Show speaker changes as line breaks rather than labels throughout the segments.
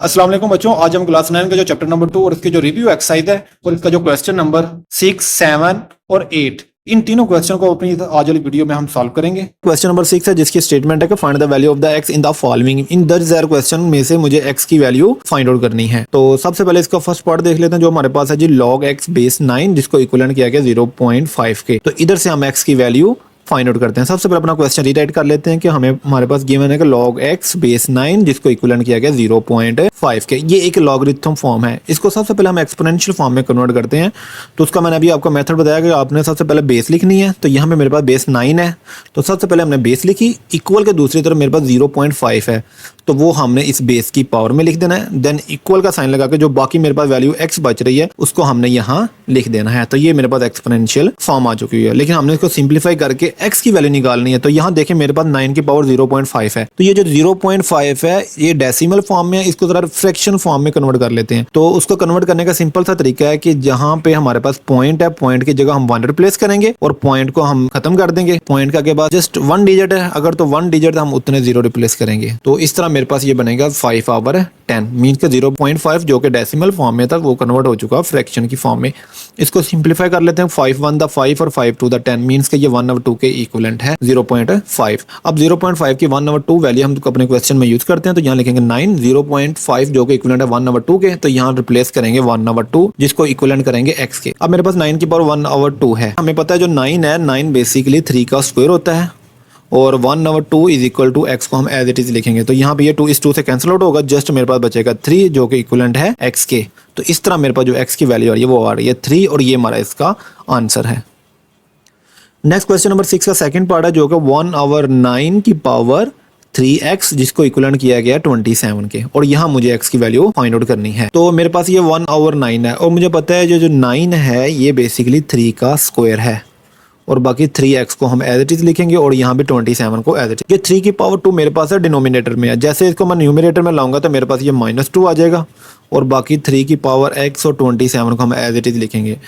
अस्सलाम वालेकुम बच्चों, आज हम क्लास 9 का जो चैप्टर नंबर 2 और इसके जो रिव्यू एक्सरसाइज है और इसका जो क्वेश्चन नंबर 6, 7 और 8 इन तीनों क्वेश्चन को अपनी आज वाली वीडियो में हम सॉल्व करेंगे। क्वेश्चन नंबर 6 है जिसकी स्टेटमेंट है कि find the value of the x in the following. In 10,000 question में से मुझे एक्स की वैल्यू फाइंड आउट करनी है। तो सबसे पहले इसका फर्स्ट पार्ट देख लेते हैं जो हमारे पास है जी log x बेस 9 जिसको इक्विवेलेंट किया गया 0.5 के। तो इधर से हम एक्स की वैल्यू फाइंड आउट करते हैं। सबसे पहले अपना क्वेश्चन रीराइट कर लेते हैं कि हमारे पास गिवन है कि log x बेस 9 जिसको इक्विवेलेंट किया गया 0.5 के। ये एक लॉगरिथम फॉर्म है। इसको सबसे पहले हम एक्सपोनेंशियल फॉर्म में कन्वर्ट करते हैं। तो उसका मैंने अभी आपको मेथड बताया कि आपने सबसे पहले बेस लिखनी है। तो यहाँ पे मेरे पास बेस 9 है, तो सबसे पहले हमने बेस लिखी, इक्वल के दूसरी तरफ मेरे पास 0.5 है, तो वो हमने इस बेस की पावर में लिख देना है। देन इक्वल का साइन लगा के जो बाकी मेरे पास वैल्यू x बच रही है उसको हमने यहाँ लिख देना है। तो ये मेरे पास एक्सपोनेंशियल फॉर्म आ चुकी है, लेकिन हमने इसको सिंप्लीफाई करके x की वैल्यू निकालनी है। तो यहाँ देखें मेरे पास 9 की पावर 0.5 है। तो ये जो 0.5 है ये डेसिमल फॉर्म में है, इसको जरा फ्रैक्शन फॉर्म में कन्वर्ट कर लेते हैं। तो उसको कन्वर्ट करने का सिंपल सा तरीका है कि जहाँ पे हमारे पास पॉइंट है, पॉइंट की जगह हम 1 रिप्लेस करेंगे और पॉइंट को हम खत्म कर देंगे। पॉइंट का के बाद जस्ट 1 डिजिट है, अगर तो 1 डिजिट हम उतने 0 रिप्लेस करेंगे। तो इस तरह मेरे पास ये बनेगा 5/10 मीन्स के 0.5 जो कि डेसिमल फॉर्म में था वो कन्वर्ट हो चुका फ्रैक्शन की फॉर्म में। इसको सिंप्लीफाई कर लेते हैं। 5 × 5 और 5 × 10 मीन्स के ये 1/2 के इक्विवेलेंट है 0.5। अब 0.5 की 1/2 वैल्यू हम अपने क्वेश्चन में यूज करते हैं। तो यहाँ लिखेंगे 9 0.5 जो कि इक्विवेलेंट है 1/2 के, तो यहाँ रिप्लेस करेंगे 1/2 जिसको इक्विवेलेंट करेंगे x के। अब मेरे पास 9 की पावर 1/2 है। हमें पता है जो 9 है 9 बेसिकली 3 का स्क्वायर होता है और 1/2 इज इक्वल टू एक्स को हम एज इट इज लिखेंगे। तो यहाँ पे ये 2 इस 2 से कैंसिल आउट होगा, जस्ट मेरे पास बचेगा 3 जो कि इक्विवेलेंट है x के। तो इस तरह मेरे पास जो x की वैल्यू आ रही है वो आ रही है 3 और ये हमारा इसका आंसर है। नेक्स्ट क्वेश्चन नंबर 6 का सेकंड पार्ट है जो कि 1/9 की पावर 3x जिसको इक्विवेलेंट किया गया 27 के, और यहाँ मुझे x की वैल्यू फाइंड आउट करनी है। तो मेरे पास ये 1/9 है और मुझे पता है जो 9 है ये बेसिकली 3 का स्क्वायर है और बाकी 3x को हम एज इट इज लिखेंगे और यहाँ पे 27 को एज इट इज। ये 3 की पावर 2 मेरे पास है डिनोमिनेटर में है, जैसे इसको मैं न्यूमरेटर में लाऊंगा तो मेरे पास ये -2 आ जाएगा और बाकी 3 की पावर x और 27 को हम एज इट इज लिखेंगे।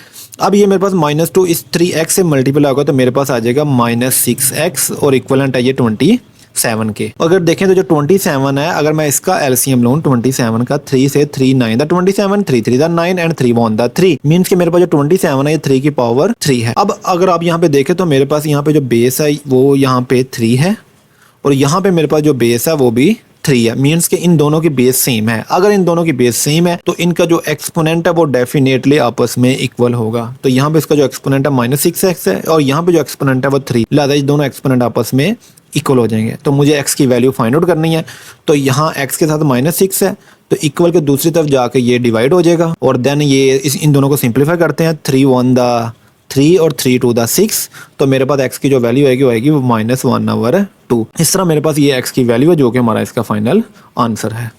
अब ये मेरे पास -2 इस 3x से मल्टीप्लाई होगा तो मेरे पास आ जाएगा -6x और इक्वलेंट है ये 27 के। अगर देखें तो जो 27 है अगर मैं इसका एलसीएम लूं 27 का 3 से 3 9 the 27 3 3 the 9 and 3 1 the 3 means कि मेरे पास जो 27 है ये 3 की पावर 3 है। अब अगर आप यहाँ पे देखें तो मेरे पास यहाँ पे जो बेस है वो यहाँ पे 3 है और यहाँ पे मेरे पास जो बेस है वो भी 3 है, मींस कि इन दोनों की बेस सेम है। अगर इन दोनों की बेस सेम है तो इनका जो एक्सपोनेंट है वो डेफिनेटली आपस में इक्वल होगा। तो यहाँ पे इसका जो एक्सपोनेंट है -6x है और यहाँ पे जो एक्सपोनेंट है वो 3, लिहाजा ये दोनों एक्सपोनेंट आपस में इक्वल हो जाएंगे। तो मुझे x की वैल्यू फाइंड आउट करनी है। तो यहाँ x के साथ -6 है तो इक्वल के दूसरी तरफ जाके ये डिवाइड हो जाएगा और देन ये इन दोनों को सिंप्लीफाई करते हैं। 3 1 द 3 और 3 2 द 6, तो मेरे पास x की जो वैल्यू आएगी वो आएगी वो -1/2। इस तरह मेरे पास ये x की वैल्यू है जो कि हमारा इसका फाइनल आंसर है।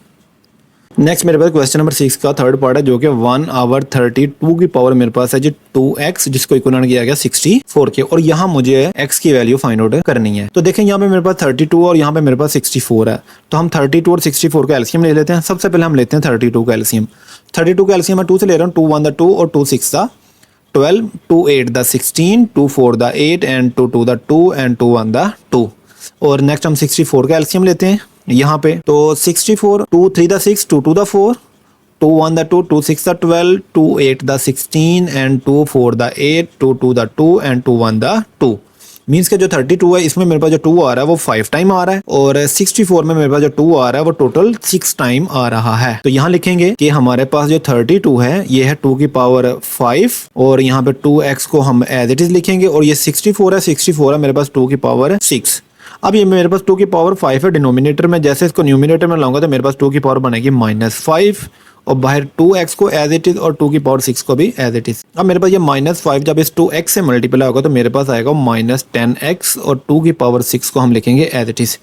नेक्स्ट मेरे पास क्वेश्चन नंबर 6 का थर्ड पार्ट है जो कि 1/32 की पावर मेरे पास है जी 2x जिसको इक्विवेलेंट किया गया 64 के, और यहाँ मुझे x की वैल्यू फाइंड आउट करनी है। तो देखें यहाँ पे मेरे पास 32 और यहाँ पे मेरे पास 64 है। तो हम 32 और 64 का एलसीएम ले लेते हैं। सबसे पहले हम लेते हैं 32 का एलसीएम। 32 का एलसीएम मैं 2 से ले रहा हूँ, 2 1 द 2 और 2 6 the 12, 2 8 the 16, 2 4 the 8 and 2 2 the 2 and 2 1 the 2। और नेक्स्ट हम 64 का एलसीएम लेते हैं यहाँ पे। तो 64 2 3 the 6, 2 2 the 4, 2 1 the 2, 2 6 the 12, 2 8 the 16 and 2 4 the 8, 2 2 the 2 and 2 1 the 2। Means के जो 32 है इसमें मेरे पास जो 2 आ रहा है वो 5 टाइम आ रहा है और 64 में मेरे पास जो 2 आ रहा है वो टोटल 6 टाइम आ रहा है। तो यहाँ लिखेंगे कि हमारे पास जो 32 है ये है 2 की पावर 5 और यहाँ पे 2x को हम एज इट इज लिखेंगे और ये 64 है मेरे पास 2 की पावर 6। अब ये मेरे पास 2 की पावर 5 है डिनोमिनेटर में, जैसे इसको न्यूमिनेटर में लाऊंगा तो मेरे पास 2 की पावर बनेगी -5 और बाहर 2x को एज इट इज और 2 की पावर 6 को भी एज इट इज। अब मेरे पास ये -5 जब इस 2x से मल्टीप्लाई होगा तो मेरे पास आएगा -10x और 2 की पावर 6 को हम लिखेंगे एज इट इज।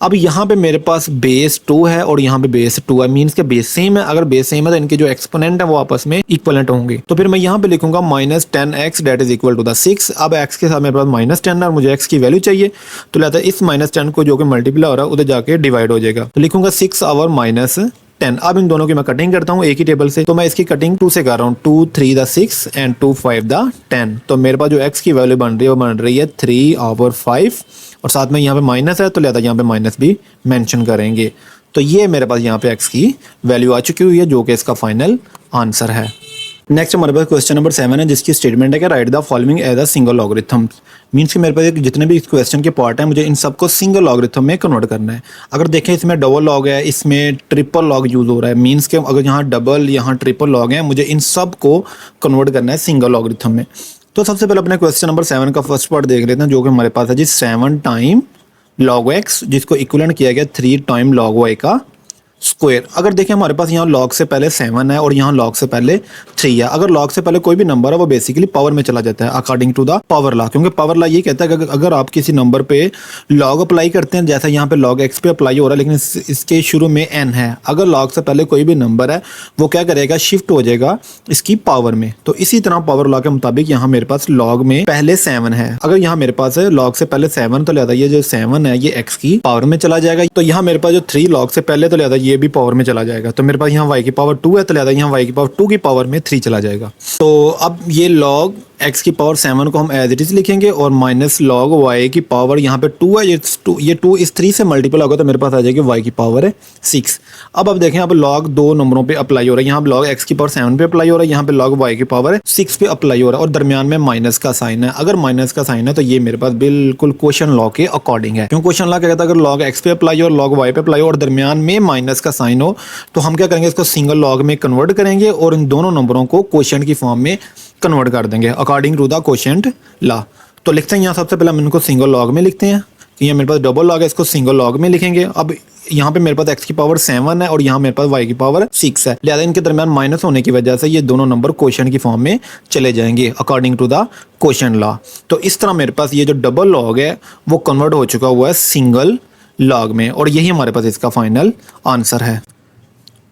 अब यहाँ पे मेरे पास बेस 2 है और यहाँ पे बेस 2 है, मीन्स के बेस सेम है। अगर बेस सेम है तो इनके जो एक्सपोनेंट है वो आपस में इक्वलेंट होंगे। तो फिर मैं यहाँ पे लिखूंगा -10x that is equal to the 6। अब x के साथ मेरे पास -10 है और मुझे x की वैल्यू चाहिए, तो लिहाजा इस -10 को जो कि मल्टीप्लाई हो रहा है उधर जाके डिवाइड हो जाएगा। तो लिखूंगा 6 और -10। अब इन दोनों की मैं कटिंग करता हूँ एक ही टेबल से। तो मैं इसकी कटिंग 2 से कर रहा हूँ, 2 3 द 6 एंड 2 5 द 10। तो मेरे पास जो x की वैल्यू बन रही है वो बन रही है 3/5 और साथ में यहाँ पे माइनस है तो लिहाजा यहाँ पे माइनस भी मेंशन करेंगे। तो ये मेरे पास यहाँ पे x की वैल्यू आ चुकी हुई है जो कि इसका फाइनल आंसर है। नेक्स्ट हमारे पास क्वेश्चन नंबर 7 है जिसकी स्टेटमेंट है कि write the following as a single logarithm. Means कि मेरे पास जितने भी इस क्वेश्चन के पार्ट हैं मुझे इन सबको सिंगल लॉगरिथम में कन्वर्ट करना है। अगर देखें इसमें डबल लॉग है, इसमें ट्रिपल लॉग यूज़ हो रहा है। मीन्स के अगर यहाँ डबल यहाँ ट्रिपल लॉग है मुझे इन सब को कन्वर्ट करना है सिंगल लॉगरिथम में। तो सबसे पहले अपने क्वेश्चन नंबर 7 का फर्स्ट पार्ट देख लेते हैं जो कि हमारे पास है जी 7 टाइम लॉग एक्स जिसको इक्विवेलेंट किया गया 3 टाइम लॉग वाई का स्क्वायर। अगर देखें हमारे पास यहाँ लॉग से पहले 7 है और यहाँ लॉग से पहले 3 है। अगर लॉग से पहले कोई भी नंबर है वो बेसिकली पावर में चला जाता है according to the power law, क्योंकि पावर लॉ ये कहता है कि अगर आप किसी नंबर पे लॉग अप्लाई करते हैं, जैसा यहाँ पे लॉग एक्स पे अप्लाई हो रहा है लेकिन इसके शुरू में n है, अगर लॉग से पहले कोई भी नंबर है वो क्या करेगा, शिफ्ट हो जाएगा इसकी पावर में। तो इसी तरह पावर लॉ के मुताबिक यहाँ मेरे पास लॉग में पहले 7 है। अगर यहाँ मेरे पास है लॉग से पहले 7 तो लिहाजा ये जो 7 है ये x की पावर में चला जाएगा। तो यहाँ मेरे पास जो 3 लॉग से पहले तो लिहाजा ये भी पावर में चला जाएगा। तो मेरे पास यहाँ y की पावर 2 है तो लिहाजा यहाँ y की पावर 2 की पावर में 3 चला जाएगा। तो अब ये log x की पावर 7 को हम एज इट इज लिखेंगे और माइनस log y की पावर यहाँ पे 2 है, ये 2 इस 3 से मल्टीपल होगा तो मेरे पास आ जाएगी y की पावर है 6। अब देखें यहाँ पे log 2 नंबरों पे अप्लाई हो रहा है। यहाँ पे log x की पावर 7 पे अप्लाई हो रहा है, यहाँ पे log y की पावर 6 पे अप्लाई हो रहा है और दरमियान में माइनस का साइन है। अगर माइनस का साइन है तो ये मेरे पास बिल्कुल क्वेश्चन लॉ के अकॉर्डिंग है। क्यों क्वेश्चन लॉ क्या कहता है, अगर log x पे अप्लाई हो और log y पे अप्लाई हो और दरमियान में माइनस का साइन हो तो हम क्या करेंगे, इसको सिंगल लॉग में कन्वर्ट करेंगे और इन दोनों नंबरों को क्वोशिएंट की फॉर्म में कन्वर्ट कर देंगे according to the quotient law. तो लिखते हैं यहाँ सबसे पहले हम इनको सिंगल लॉग में लिखते हैं कि ये मेरे पास डबल लॉग है, इसको सिंगल लॉग में लिखेंगे। अब यहाँ पे मेरे पास x की पावर 7 है और यहाँ मेरे पास y की पावर 6 है, लिहाजा इनके दरमियान माइनस होने की वजह से ये दोनों नंबर क्वोशिएंट की फॉर्म में चले जाएंगे according to the quotient law. तो इस तरह मेरे पास ये जो डबल लॉग है वो कन्वर्ट हो चुका हुआ है सिंगल लॉग में और यही हमारे पास इसका फाइनल आंसर है।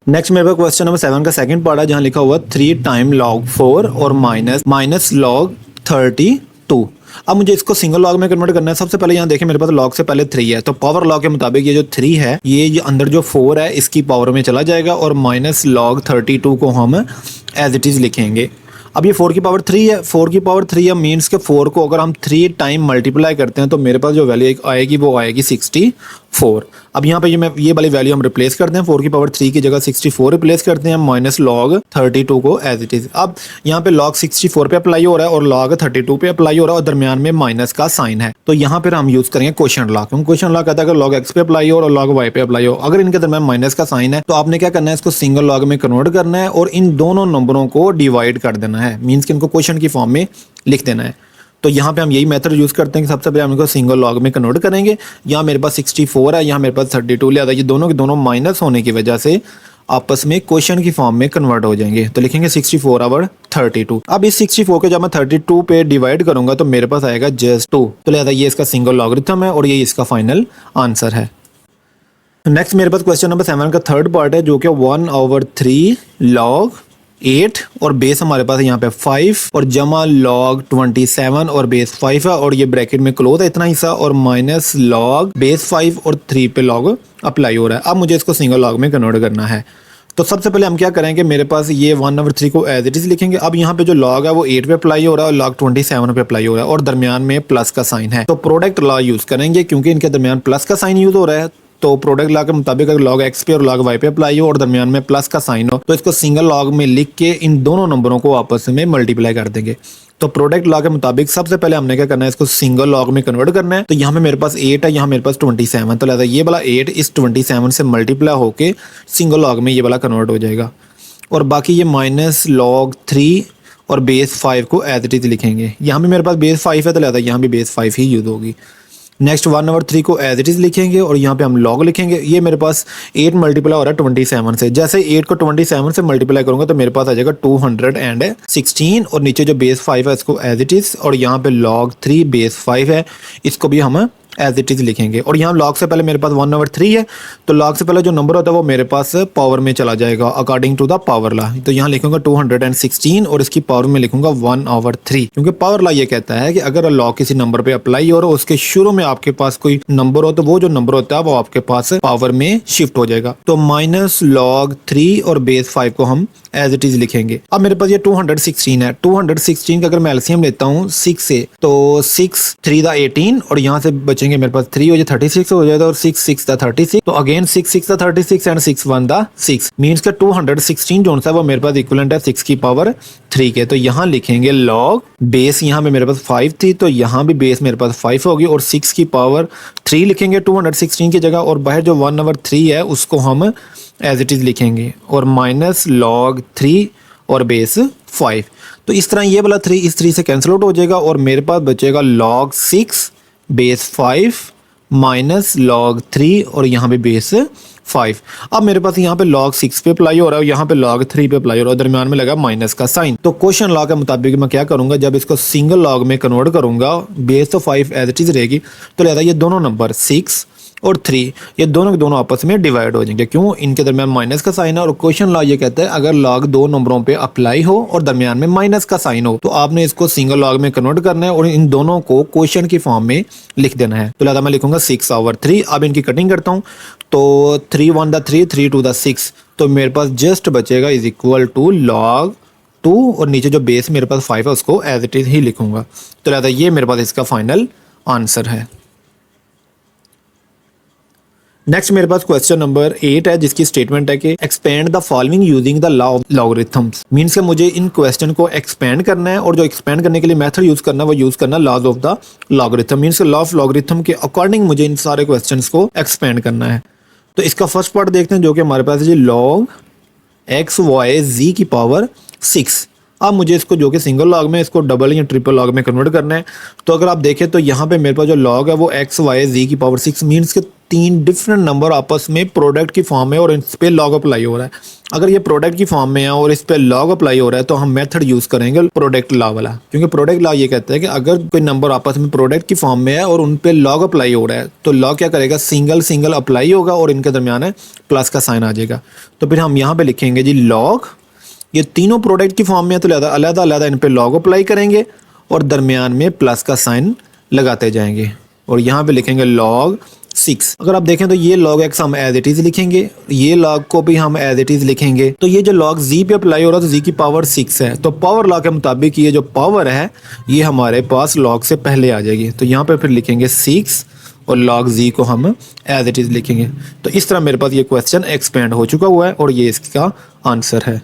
नेक्स्ट मेरे पास क्वेश्चन नंबर 7 का सेकंड पार्ट है जहाँ लिखा हुआ 3 टाइम log 4 और माइनस log 32। अब मुझे इसको सिंगल लॉग में कन्वर्ट करना है। सबसे पहले यहाँ देखें मेरे पास लॉग से पहले 3 है तो पावर लॉ के मुताबिक ये जो 3 है ये अंदर जो 4 है इसकी पावर में चला जाएगा और माइनस log 32 को हम एज इट इज़ लिखेंगे। अब ये 4 की पावर 3 है, 4 की पावर 3 है मीन्स के 4 को अगर हम 3 टाइम मल्टीप्लाई करते हैं तो मेरे पास जो वैल्यू आएगी वो आएगी 64। अब यहाँ पे ये वाली वैल्यू हम रिप्लेस करते हैं, 4 की पावर 3 की जगह 64 रिप्लेस करते हैं माइनस log 32 को एज इट इज़। अब यहाँ पे log 64 पे अप्लाई हो रहा है और log 32 पे अप्लाई हो रहा है और दरमियान में माइनस का साइन है। तो यहाँ पर हम यूज़ करेंगे क्वोशिएंट लॉ, क्योंकि क्वोशिएंट लॉ कहता है अगर log x पे अप्लाई हो और log y पे अप्लाई हो, अगर इनके दरमियान माइनस का साइन है तो आपने क्या करना है, इसको सिंगल लॉग में कन्वर्ट करना है और इन दोनों नंबरों को डिवाइड कर देना है, मीन्स कि इनको क्वोशिएंट की फॉर्म में लिख देना है। तो यहाँ पे हम यही मेथड यूज़ करते हैं कि सबसे पहले हम इनको सिंगल लॉग में कन्वर्ट करेंगे। यहाँ मेरे पास 64 है, यहाँ मेरे पास 32 लिया था, ये दोनों के दोनों माइनस होने की वजह से आपस में क्वोशिएंट की फॉर्म में कन्वर्ट हो जाएंगे। तो लिखेंगे 64 ओवर 32। अब इस 64 को जब मैं 32 पे डिवाइड करूंगा तो मेरे पास आएगा जस्ट 2। तो लिहाजा ये इसका सिंगल लॉगरिथम है और ये इसका फाइनल आंसर है। नेक्स्ट मेरे पास क्वेश्चन नंबर 7 का थर्ड पार्ट है जो कि 1/3 log 8 और बेस हमारे पास यहाँ पे 5 और जमा log 27 और बेस 5 है और ये ब्रैकेट में क्लोज है इतना हिस्सा और माइनस log बेस 5 और 3 पे log अप्लाई हो रहा है। अब मुझे इसको सिंगल लॉग में कन्वर्ट करना है। तो सबसे पहले हम क्या करेंगे, मेरे पास ये 1/3 को एज इट इज लिखेंगे। अब यहाँ पे जो log है वो 8 पे अप्लाई हो रहा है और log 27 पे अप्लाई हो रहा है और दरमियान में प्लस का साइन है। तो प्रोडक्ट लॉ यूज करेंगे क्योंकि इनके दरमियान प्लस का साइन यूज हो रहा है। तो प्रोडक्ट लॉ के मुताबिक अगर log x पे और log y पे अप्लाई हो और दरमियान में प्लस का साइन हो तो इसको सिंगल लॉग में लिख के इन दोनों नंबरों को आपस में मल्टीप्लाई कर देंगे। तो प्रोडक्ट लॉ के मुताबिक सबसे पहले हमने क्या करना है, इसको सिंगल लॉग में कन्वर्ट करना है। तो यहाँ पे मेरे पास 8 है, यहाँ मेरे पास 27, तो लिहाजा ये वाला 8 इस 27 से मल्टीप्लाई होके सिंगल लॉग में ये वाला कन्वर्ट हो जाएगा और बाकी ये माइनस log 3 और बेस 5 को एज इट इज लिखेंगे। यहाँ भी मेरे पास बेस 5 है तो लिहाजा यहाँ भी बेस 5 ही यूज होगी। नेक्स्ट 1/3 को एज इट इज लिखेंगे और यहाँ पे हम log लिखेंगे। ये मेरे पास 8 मल्टीप्लाई हो रहा है 27 से, जैसे 8 को 27 से मल्टीप्लाई करूंगा तो मेरे पास आ जाएगा 216 और नीचे जो बेस 5 है इसको एज इट इज और यहाँ पे log 3 बेस 5 है इसको भी हम एज इट इज लिखेंगे। और यहाँ log से पहले मेरे पास 1/3 है तो log से पहले जो नंबर होता है वो मेरे पास पावर में चला जाएगा according to the power law. तो यहाँ लिखूंगा 216 और इसकी पावर में लिखूंगा 1/3 क्योंकि पावर लॉ ये कहता है कि अगर लॉ किसी नंबर पे अप्लाई हो और उसके शुरू में आपके पास कोई नंबर हो तो वो जो नंबर होता है वो आपके पास पावर में शिफ्ट हो जाएगा। तो माइनस log 3 और बेस 5 को हम एज इट इज लिखेंगे। अब मेरे पास ये 216 है, 216 का अगर मैं एलसीएम लेता हूँ 6 से, तो 6 3 दा 18 और यहाँ से बचेंगे मेरे पास 3 हो जाए 36 हो जाएगा और 6 6 दा 36, तो अगेन 6 6 दा 36 एंड 6 1 दा 6 मीन्स का 216 जो सा वो मेरे पास इक्विवेलेंट है 6 की पावर 3 के। तो यहाँ लिखेंगे लॉग बेस, यहाँ पे मेरे पास 5 थी तो यहाँ भी बेस मेरे पास 5 होगी और 6 की पावर 3 लिखेंगे 216 की जगह, और बाहर जो 1/3 है उसको हम एज इट इज लिखेंगे और माइनस लॉग 3 और बेस 5। तो इस तरह ये वाला 3 इस 3 से कैंसिल आउट हो जाएगा और मेरे पास बचेगा log 6 बेस 5 माइनस log 3 और यहाँ पे बेस 5। अब मेरे पास यहाँ पे log 6 पे अप्लाई हो रहा है और यहाँ पे log 3 पे अप्लाई हो रहा है, दरमियान में लगा माइनस का साइन। तो क्वेश्चन लॉ के मुताबिक मैं क्या करूंगा, जब इसको सिंगल लॉग में कन्वर्ट करूंगा, बेस तो 5 एज इट इज रहेगी, तो लिहाजा ये दोनों नंबर 6 और 3 ये दोनों के दोनों आपस में डिवाइड हो जाएंगे। क्यों? इनके दरमियान माइनस का साइन है और क्वेश्चन लॉ ये कहता है अगर लॉग दो नंबरों पे अप्लाई हो और दरमियान में माइनस का साइन हो तो आपने इसको सिंगल लॉग में कन्वर्ट करना है और इन दोनों को क्वेश्चन की फॉर्म में लिख देना है। तो लिहाजा मैं लिखूंगा 6/3। अब इनकी कटिंग करता हूँ तो 3 1 दा 3 3 2 दा 6, तो मेरे पास जस्ट बचेगा इज इक्वल टू log 2 और नीचे जो बेस मेरे पास 5 है उसको एज इट इज ही लिखूंगा। तो लिहाजा ये मेरे पास इसका फाइनल आंसर है। नेक्स्ट मेरे पास क्वेश्चन नंबर 8 है जिसकी स्टेटमेंट है कि expand the following using the law of logarithms. Means कि मुझे इन क्वेश्चन को एक्सपेंड करना है और जो एक्सपेंड करने के लिए मेथड यूज करना है वो यूज करना laws of the logarithm. Means law of logarithm के अकॉर्डिंग मुझे इन सारे क्वेश्चंस को एक्सपेंड करना है। तो इसका फर्स्ट पार्ट देखते हैं जो कि हमारे पास है जी log x y z की पावर 6। अब मुझे इसको जो कि सिंगल लॉग में इसको डबल या ट्रिपल लॉग में कन्वर्ट करना है। तो अगर आप देखें तो यहाँ पे मेरे पास जो लॉग है वो x y z की पावर 6 मीन्स के 3 डिफरेंट नंबर आपस में प्रोडक्ट की फॉर्म में और इस पे लॉग अप्लाई हो रहा है। अगर ये प्रोडक्ट की फॉर्म में है और इस पे लॉग अप्लाई हो रहा है तो हम मेथड यूज करेंगे प्रोडक्ट लॉ वाला, क्योंकि प्रोडक्ट लॉ ये कहता है कि अगर कोई नंबर आपस में प्रोडक्ट की फॉर्म में है और उन पे लॉग अप्लाई हो रहा है तो लॉग क्या करेगा, सिंगल सिंगल अप्लाई होगा और इनके दरमियान है प्लस का साइन आ जाएगा। तो फिर हम यहाँ पे लिखेंगे जी लॉग, ये तीनों प्रोडक्ट की फॉर्म में है तो अलग अलग इन पे लॉग अप्लाई करेंगे और दरमियान में प्लस का साइन लगाते जाएंगे और यहाँ पे लिखेंगे log 6। अगर आप देखें तो ये log x हम एज इट इज लिखेंगे, ये log को भी हम एज इट इज लिखेंगे। तो ये जो log z पे अप्लाई हो रहा है तो z की पावर 6 है, तो पावर लॉ के मुताबिक ये जो पावर है ये हमारे पास log से पहले आ जाएगी। तो यहाँ पे फिर लिखेंगे 6 और log z को हम एज इट इज लिखेंगे। तो इस तरह मेरे पास ये क्वेश्चन एक्सपेंड हो चुका हुआ है और ये इसका आंसर है।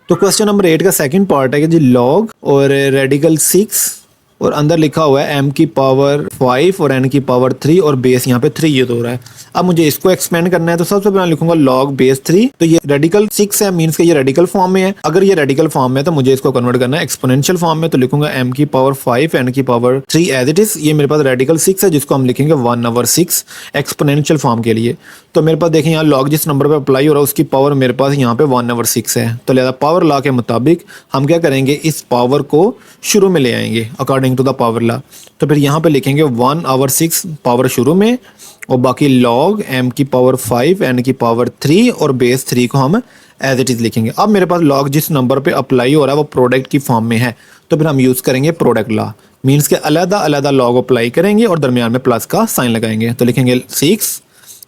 तो क्वेश्चन नंबर 8 का सेकंड पार्ट है कि जी log और रेडिकल 6 और अंदर लिखा हुआ है m की पावर 5 और n की पावर 3 और बेस यहाँ पे 3 यूज हो रहा है। अब मुझे इसको एक्सपेंड करना है तो सबसे पहले लिखूंगा log बेस 3। तो ये रेडिकल 6 है मींस कि ये रेडिकल फॉर्म में है। अगर ये रेडिकल फॉर्म में है तो मुझे इसको कन्वर्ट करना है एक्सपोनेंशियल फॉर्म में, तो लिखूंगा m की पावर 5 n की पावर 3 एज इट इज। ये मेरे पास रेडिकल 6 है जिसको हम लिखेंगे 1/6 एक्सपोनेंशियल फॉर्म के लिए। तो मेरे पास देखें यहाँ log जिस नंबर पर अप्लाई हो रहा है उसकी पावर मेरे पास यहाँ पे 1/6 है। तो लिहाजा पावर लॉ के मुताबिक हम क्या करेंगे, इस पावर को शुरू में ले आएंगे according to the power law. तो फिर यहाँ पे लिखेंगे 1/6 पावर शुरू में और बाकी log m की पावर 5 n की पावर 3 और बेस 3 को हम एज इट इज लिखेंगे। अब मेरे पास log जिस नंबर पे अप्लाई हो रहा है वो प्रोडक्ट की फॉर्म में है तो फिर हम यूज करेंगे प्रोडक्ट लॉ। मीन्स के अलग log अप्लाई करेंगे और दरमियान में प्लस का साइन लगाएंगे। तो लिखेंगे 6।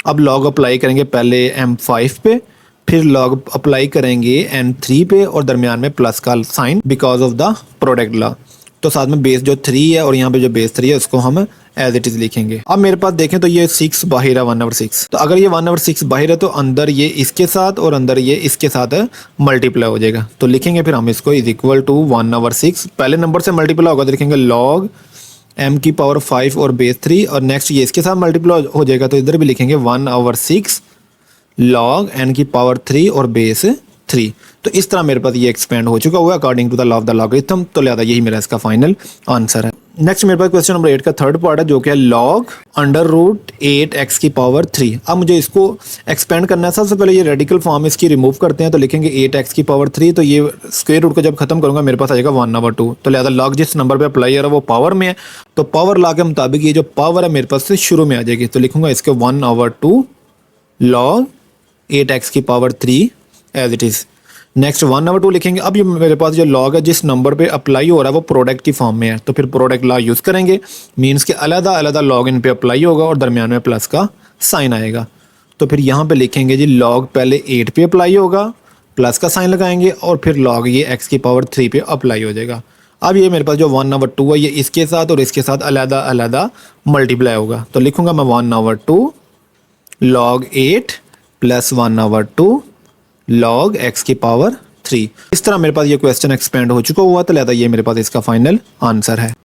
अब log अप्लाई करेंगे पहले m5 पे, फिर log अप्लाई करेंगे n3 पे और दरमियान में प्लस का sign because of the product law. तो साथ में बेस जो 3 है और यहाँ पे जो बेस 3 है उसको हम एज इट इज लिखेंगे। अब मेरे पास देखें तो ये 6 बाहर है 1/6। तो अगर ये 1/6 बाहर है तो अंदर ये इसके साथ और अंदर ये इसके साथ मल्टीप्लाई हो जाएगा। तो लिखेंगे फिर हम इसको इज इक्वल टू 1/6, पहले नंबर से मल्टीप्लाई होगा तो लिखेंगे log m की पावर 5 और बेस 3 और नेक्स्ट ये इसके साथ मल्टीप्लाई हो जाएगा तो इधर भी लिखेंगे 1/6 log n की पावर 3 और बेस 3। तो इस तरह मेरे पास ये एक्सपेंड हो चुका हुआ है according to the law of the logarithm. तो लिहाजा यही मेरा इसका फाइनल आंसर है। नेक्स्ट मेरे पास क्वेश्चन नंबर 8 का थर्ड पार्ट है जो कि है log √8x की पावर 3। अब मुझे इसको एक्सपेंड करना है। सबसे पहले ये रेडिकल फॉर्म इसकी रिमूव करते हैं तो लिखेंगे 8x की पावर 3। तो ये स्क्वायर रूट को जब खत्म करूंगा मेरे पास आ जाएगा 1/2। तो लिहाजा log जिस नंबर पे अप्लाई हो रहा है वो पावर में है तो पावर लॉ के मुताबिक ये जो पावर है मेरे पास से शुरू में आ जाएगी। तो लिखूंगा इसके 1/2 log 8x की power 3 as it is. Next 1/2 लिखेंगे। अब ये मेरे पास जो log है जिस नंबर पे अप्लाई हो रहा है वो प्रोडक्ट की फॉर्म में है तो फिर प्रोडक्ट लॉ यूज करेंगे। मीन्स के अलग log इन पे अप्लाई होगा और दरमियान में प्लस का साइन आएगा। तो फिर यहाँ पे लिखेंगे जी log पहले 8 पे अप्लाई होगा, प्लस का साइन लगाएंगे और फिर लॉग ये एक्स की पावर 3 पे अप्लाई हो जाएगा। अब ये मेरे पास जो 1/2 है ये इसके साथ और इसके साथ अलग अलग मल्टीप्लाई होगा, तो लिखूंगा मैं 1/2 log 8 प्लस 1/2 log x की पावर 3। इस तरह मेरे पास ये क्वेश्चन एक्सपेंड हो चुका हुआ, तो लिहाजा ये मेरे पास इसका फाइनल आंसर है।